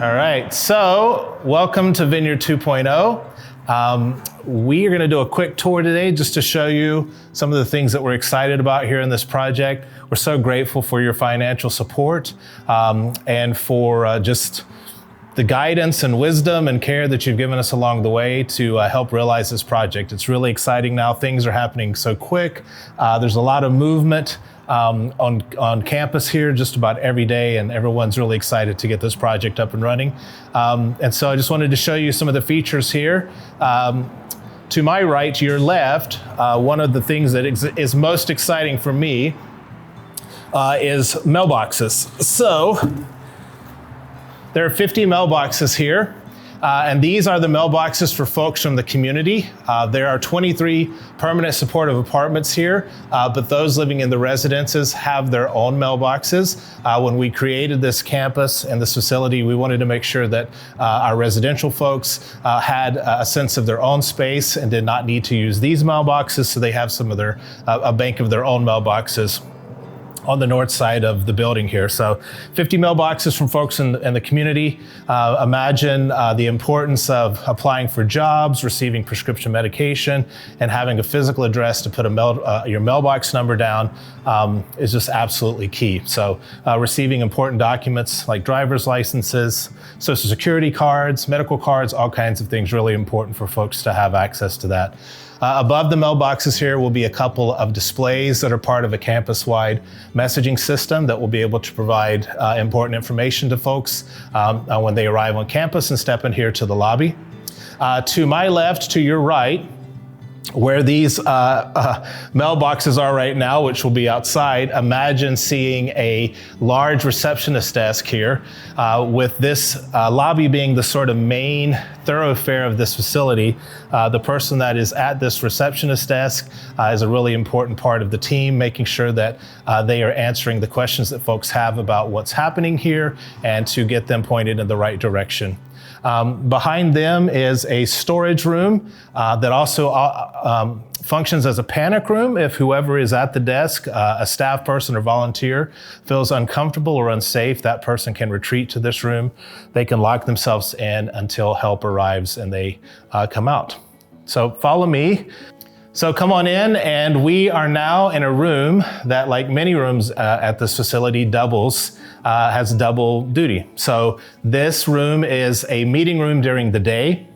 All right, so welcome to Vineyard 2.0. We are going to do a quick tour today just to show you some of the things that we're excited about here in this project. We're so grateful for your financial support and for just the guidance and wisdom and care that you've given us along the way to help realize this project. It's really exciting now. Things are happening so quick. There's a lot of movement on campus here just about every day, and everyone's really excited to get this project up and running. And so I just wanted to show you some of the features here. To my right, to your left, one of the things that is most exciting for me is mailboxes. So there are 50 mailboxes here. And these are the mailboxes for folks from the community. There are 23 permanent supportive apartments here, but those living in the residences have their own mailboxes. When we created this campus and this facility, we wanted to make sure that our residential folks had a sense of their own space and did not need to use these mailboxes, so they have some of their, a bank of their own mailboxes on the north side of the building here. So 50 mailboxes from folks in the community. Imagine the importance of applying for jobs, receiving prescription medication, and having a physical address to put your mailbox number down is just absolutely key. So receiving important documents like driver's licenses, social security cards, medical cards, all kinds of things really important for folks to have access to that. Above the mailboxes here will be a couple of displays that are part of a campus-wide messaging system that will be able to provide important information to folks when they arrive on campus and step in here to the lobby. To my left, to your right, where these mailboxes are right now, which will be outside, imagine seeing a large receptionist desk here with this lobby being the sort of main thoroughfare of this facility. The person that is at this receptionist desk is a really important part of the team, making sure that they are answering the questions that folks have about what's happening here and to get them pointed in the right direction. Behind them is a storage room that also functions as a panic room. If whoever is at the desk, a staff person or volunteer, feels uncomfortable or unsafe, that person can retreat to this room. They can lock themselves in until help arrives and they come out. So follow me. So come on in, and we are now in a room that, like many rooms at this facility, has double duty. So this room is a meeting room during the day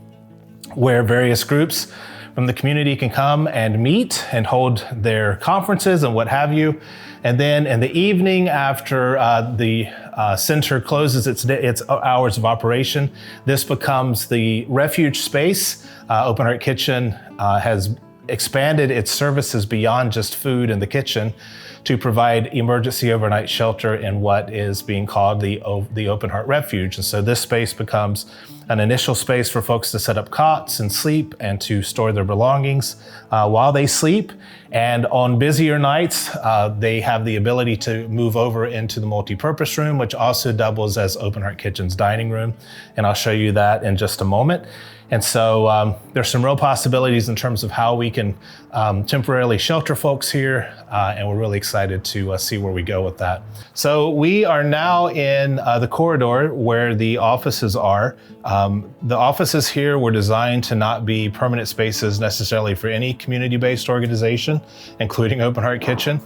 where various groups from the community can come and meet and hold their conferences and what have you. And then in the evening, after the center closes its hours of operation, this becomes the refuge space. Open Heart Kitchen has expanded its services beyond just food in the kitchen to provide emergency overnight shelter in what is being called the Open Heart Refuge. And so this space becomes an initial space for folks to set up cots and sleep and to store their belongings while they sleep. And on busier nights, they have the ability to move over into the multi-purpose room, which also doubles as Open Heart Kitchen's dining room. And I'll show you that in just a moment. And so there's some real possibilities in terms of how we can temporarily shelter folks here, and we're really excited to see where we go with that. So we are now in the corridor where the offices are. The offices here were designed to not be permanent spaces necessarily for any community-based organization, including Open Heart Kitchen.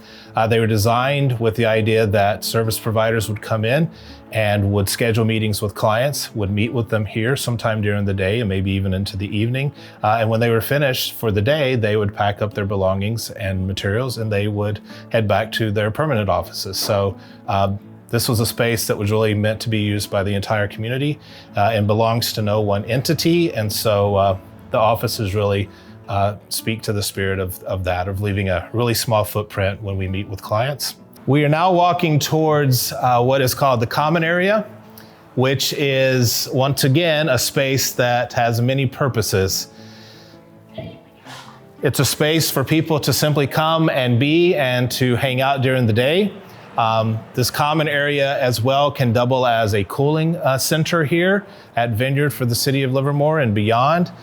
They were designed with the idea that service providers would come in and would schedule meetings with clients, would meet with them here sometime during the day and maybe even into the evening. And when they were finished for the day, they would pack up their belongings and materials and they would head back to their permanent offices. So this was a space that was really meant to be used by the entire community and belongs to no one entity. And so the offices really speak to the spirit of that, of leaving a really small footprint when we meet with clients. We are now walking towards what is called the common area, which is, once again, a space that has many purposes. It's a space for people to simply come and be and to hang out during the day. This common area as well can double as a cooling center here at Vineyard for the city of Livermore and beyond.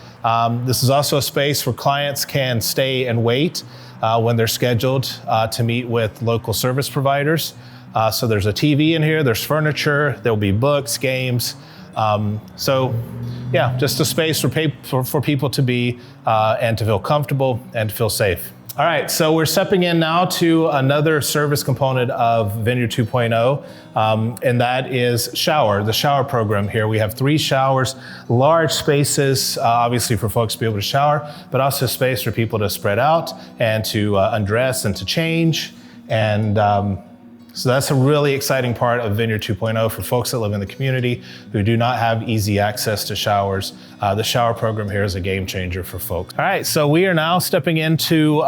This is also a space where clients can stay and wait when they're scheduled to meet with local service providers. So there's a TV in here, there's furniture, there'll be books, games, So yeah, just a space for people to be and to feel comfortable and to feel safe. All right, so we're stepping in now to another service component of Vineyard 2.0, and that is the shower program here. We have 3 showers, large spaces, obviously for folks to be able to shower, but also space for people to spread out and to undress and to change. And so that's a really exciting part of Vineyard 2.0 for folks that live in the community who do not have easy access to showers. The shower program here is a game changer for folks. All right, so we are now stepping into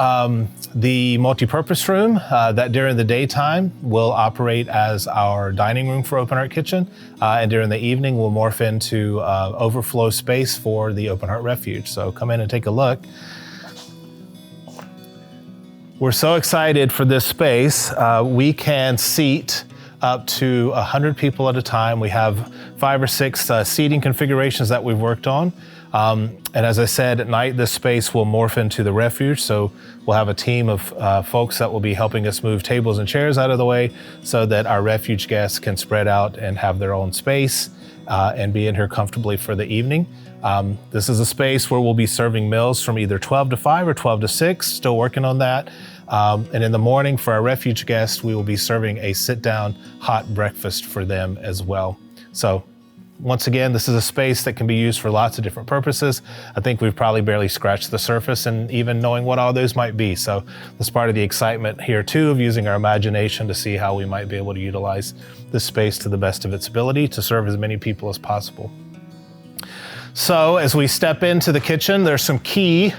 the multi-purpose room that during the daytime will operate as our dining room for Open Heart Kitchen, and during the evening will morph into overflow space for the Open Heart Refuge. So come in and take a look. We're so excited for this space. We can seat up to 100 people at a time. We have 5 or 6 seating configurations that we've worked on. And as I said, at night, this space will morph into the refuge. So we'll have a team of folks that will be helping us move tables and chairs out of the way so that our refuge guests can spread out and have their own space and be in here comfortably for the evening. This is a space where we'll be serving meals from either 12 to 5 or 12 to 6, still working on that. And in the morning for our refuge guests, we will be serving a sit-down hot breakfast for them as well. So once again, this is a space that can be used for lots of different purposes. I think we've probably barely scratched the surface and even knowing what all those might be. So that's part of the excitement here too, of using our imagination to see how we might be able to utilize this space to the best of its ability to serve as many people as possible. So as we step into the kitchen, there's some key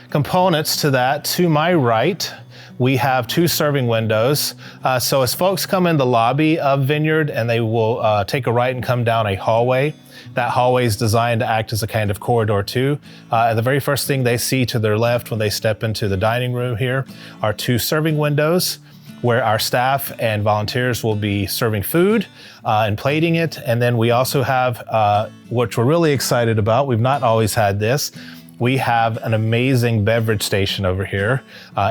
components to that. To my right, we have 2 serving windows. So as folks come in the lobby of Vineyard and they will take a right and come down a hallway, that hallway is designed to act as a kind of corridor too. And the very first thing they see to their left when they step into the dining room here are 2 serving windows where our staff and volunteers will be serving food and plating it. And then we also have, which we're really excited about, we've not always had this, we have an amazing beverage station over here.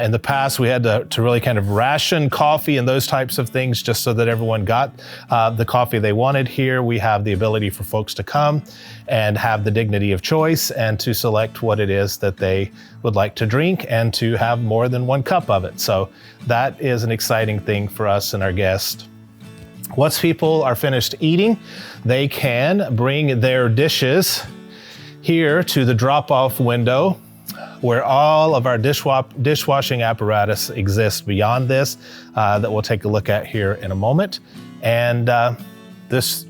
In the past, we had to really kind of ration coffee and those types of things just so that everyone got the coffee they wanted. Here, we have the ability for folks to come and have the dignity of choice and to select what it is that they would like to drink and to have more than 1 cup of it. So that is an exciting thing for us and our guests. Once people are finished eating, they can bring their dishes here to the drop-off window where all of our dishwashing apparatus exists beyond this that we'll take a look at here in a moment. And this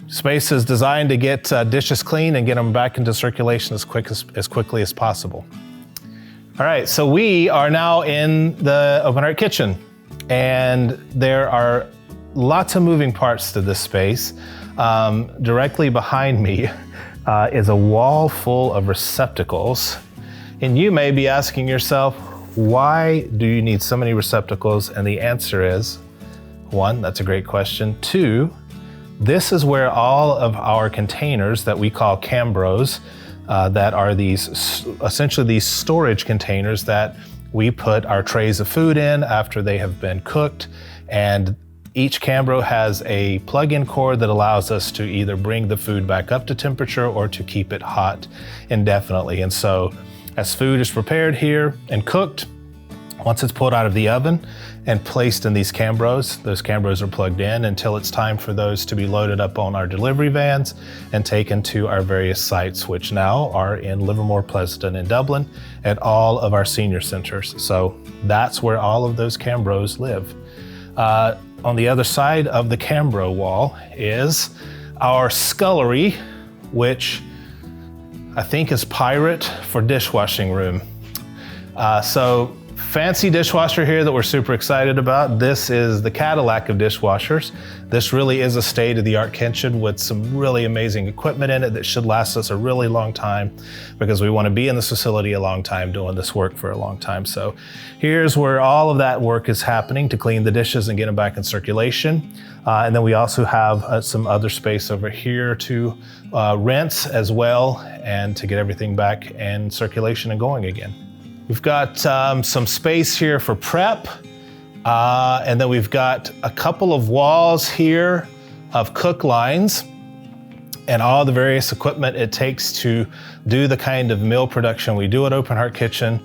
space is designed to get dishes clean and get them back into circulation as quickly as possible. All right, so we are now in the Open Heart Kitchen, and there are lots of moving parts to this space. Directly behind me is a wall full of receptacles. And you may be asking yourself, why do you need so many receptacles? And the answer is, 1, that's a great question. 2, this is where all of our containers that we call cambros, that are essentially these storage containers that we put our trays of food in after they have been cooked. And each cambro has a plug-in cord that allows us to either bring the food back up to temperature or to keep it hot indefinitely. And so as food is prepared here and cooked, once it's pulled out of the oven and placed in these cambros, those cambros are plugged in until it's time for those to be loaded up on our delivery vans and taken to our various sites, which now are in Livermore, Pleasanton, and Dublin at all of our senior centers. So that's where all of those cambros live. On the other side of the cambro wall is our scullery, which I think is pirate for dishwashing room. So fancy dishwasher here that we're super excited about. This is the Cadillac of dishwashers. This really is a state-of-the-art kitchen with some really amazing equipment in it that should last us a really long time because we want to be in this facility a long time, doing this work for a long time. So here's where all of that work is happening to clean the dishes and get them back in circulation. And then we also have some other space over here to rinse as well and to get everything back in circulation and going again. We've got some space here for prep, and then we've got a couple of walls here of cook lines. and all the various equipment it takes to do the kind of meal production we do at Open Heart Kitchen,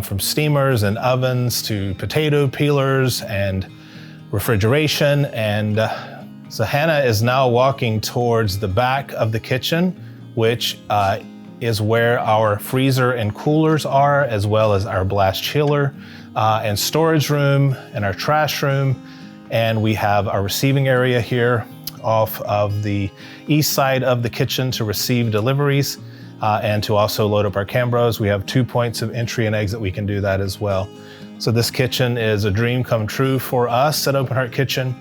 from steamers and ovens to potato peelers and refrigeration. And so Hannah is now walking towards the back of the kitchen, which is where our freezer and coolers are, as well as our blast chiller and storage room and our trash room. And we have our receiving area here off of the east side of the kitchen to receive deliveries and to also load up our Cambros. We have 2 points of entry and exit. We can do that as well. So this kitchen is a dream come true for us at Open Heart Kitchen.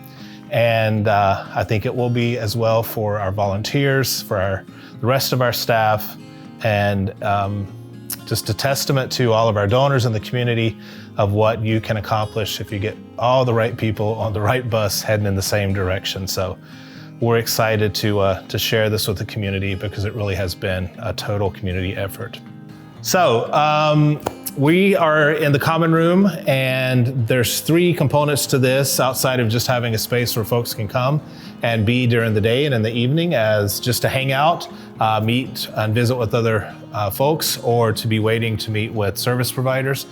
And I think it will be as well for our volunteers, for the rest of our staff, and just a testament to all of our donors in the community of what you can accomplish if you get all the right people on the right bus heading in the same direction. So we're excited to share this with the community because it really has been a total community effort. So we are in the common room, and there's 3 components to this outside of just having a space where folks can come and be during the day and in the evening as just to hang out, meet and visit with other folks, or to be waiting to meet with service providers.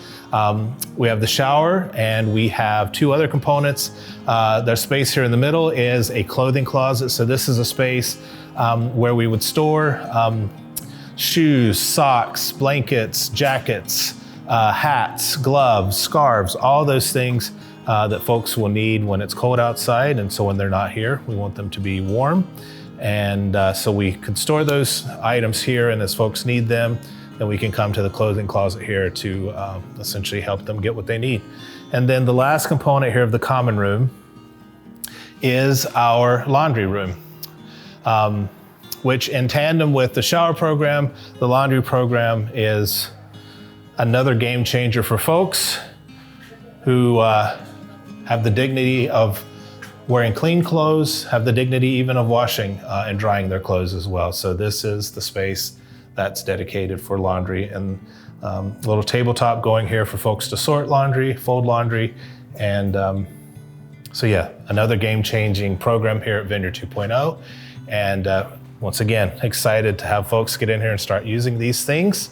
We have the shower, and we have 2 other components. The space here in the middle is a clothing closet. So this is a space where we would store shoes, socks, blankets, jackets, hats, gloves, scarves, all those things that folks will need when it's cold outside. And so when they're not here, we want them to be warm. And so we could store those items here, and as folks need them, then we can come to the clothing closet here to essentially help them get what they need. And then the last component here of the common room is our laundry room, which in tandem with the shower program, the laundry program is another game changer for folks who have the dignity of wearing clean clothes, have the dignity even of washing and drying their clothes as well. So this is the space that's dedicated for laundry, and a little tabletop going here for folks to sort laundry, fold laundry. And so yeah, another game-changing program here at Vineyard 2.0. And once again, excited to have folks get in here and start using these things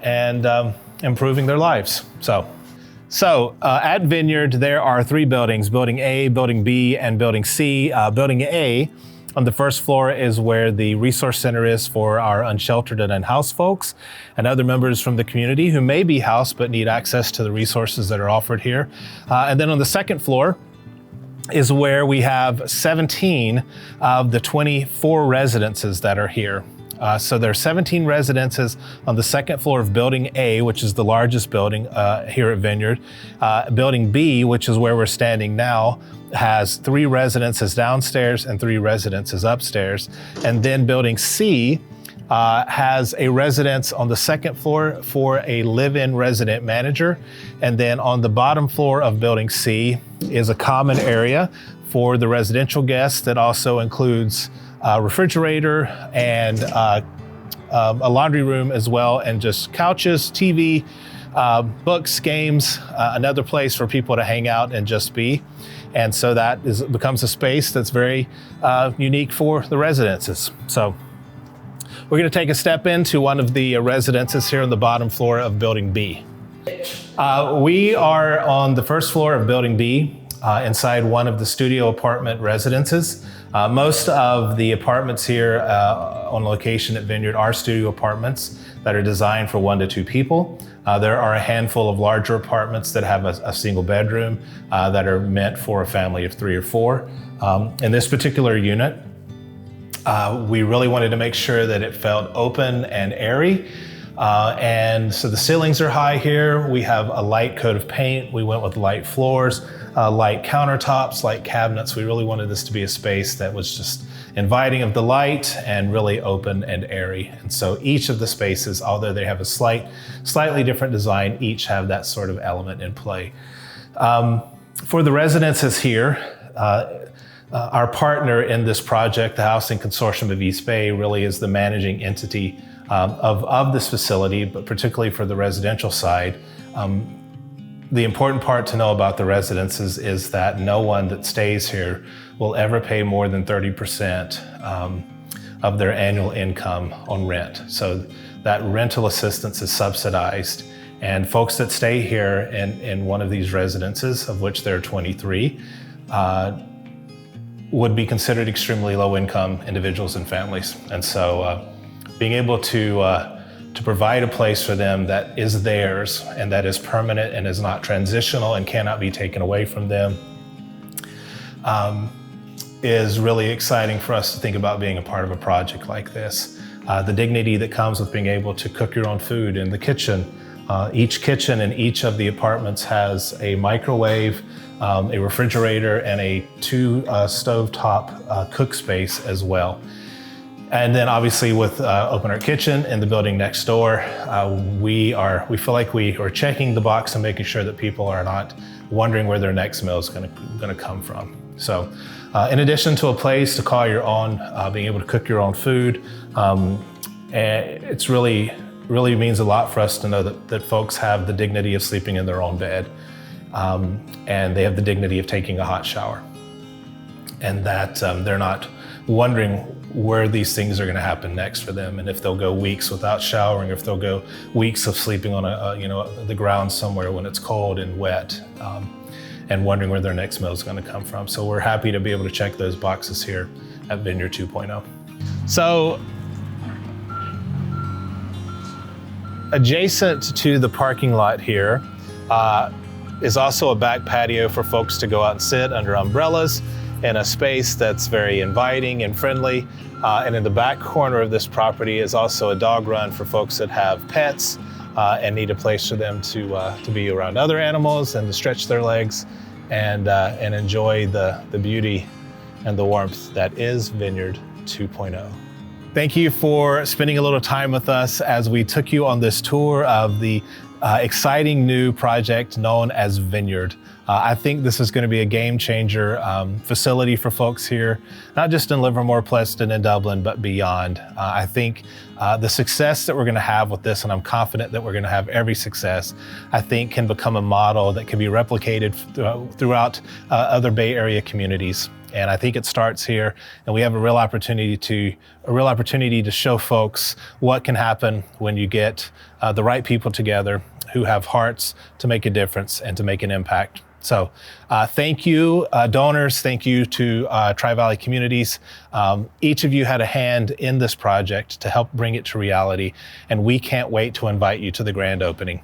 and improving their lives. So at Vineyard, there are 3 buildings, Building A, Building B, and Building C. Building A, on the first floor, is where the resource center is for our unsheltered and unhoused folks and other members from the community who may be housed but need access to the resources that are offered here. And then on the second floor is where we have 17 of the 24 residences that are here. So there are 17 residences on the second floor of Building A, which is the largest building here at Vineyard. Building B, which is where we're standing now, has 3 residences downstairs and 3 residences upstairs. And then Building C has a residence on the second floor for a live-in resident manager. And then on the bottom floor of Building C is a common area for the residential guests that also includes a refrigerator and a laundry room as well, and just couches, TV, books, games, another place for people to hang out and just be. And so that becomes a space that's very unique for the residences. So we're going to take a step into one of the residences here on the bottom floor of Building B. We are on the first floor of Building B, inside one of the studio apartment residences. Most of the apartments here on location at Vineyard are studio apartments that are designed for 1 to 2 people. There are a handful of larger apartments that have a single bedroom that are meant for a family of 3 or 4. In this particular unit, we really wanted to make sure that it felt open and airy. And so the ceilings are high here. We have a light coat of paint. We went with light floors, light countertops, light cabinets. We really wanted this to be a space that was just inviting of the light and really open and airy. And so each of the spaces, although they have a slightly different design, each have that sort of element in play. For the residences here, our partner in this project, the Housing Consortium of East Bay, really is the managing entity of this facility, but particularly for the residential side. The important part to know about the residences is that no one that stays here will ever pay more than 30% of their annual income on rent. So that rental assistance is subsidized. And folks that stay here in one of these residences, of which there are 23, would be considered extremely low-income individuals and families. And so being able to provide a place for them that is theirs and that is permanent and is not transitional and cannot be taken away from them is really exciting for us to think about being a part of a project like this. The dignity that comes with being able to cook your own food in the kitchen. Each kitchen in each of the apartments has a microwave, a refrigerator, and a 2 stovetop cook space as well. And then obviously with Open Art Kitchen in the building next door, we feel like we are checking the box and making sure that people are not wondering where their next meal is gonna come from. So in addition to a place to call your own, being able to cook your own food, it's really means a lot for us to know that folks have the dignity of sleeping in their own bed, and they have the dignity of taking a hot shower, and that they're not wondering where these things are going to happen next for them, and if they'll go weeks without showering, if they'll go weeks of sleeping on the ground somewhere when it's cold and wet, and wondering where their next meal is going to come from. So we're happy to be able to check those boxes here at Vineyard 2.0. So adjacent to the parking lot here is also a back patio for folks to go out and sit under umbrellas in a space that's very inviting and friendly. And in the back corner of this property is also a dog run for folks that have pets and need a place for them to be around other animals and to stretch their legs and enjoy the beauty and the warmth that is Vineyard 2.0. Thank you for spending a little time with us as we took you on this tour of the exciting new project known as Vineyard. I think this is going to be a game changer facility for folks here, not just in Livermore, Pleaston, and Dublin, but beyond. I think the success that we're going to have with this, and I'm confident that we're going to have every success, I think can become a model that can be replicated throughout other Bay Area communities. And I think it starts here, and we have a real opportunity to show folks what can happen when you get the right people together who have hearts to make a difference and to make an impact. So thank you, donors. Thank you to Tri-Valley Communities. Each of you had a hand in this project to help bring it to reality, and we can't wait to invite you to the grand opening.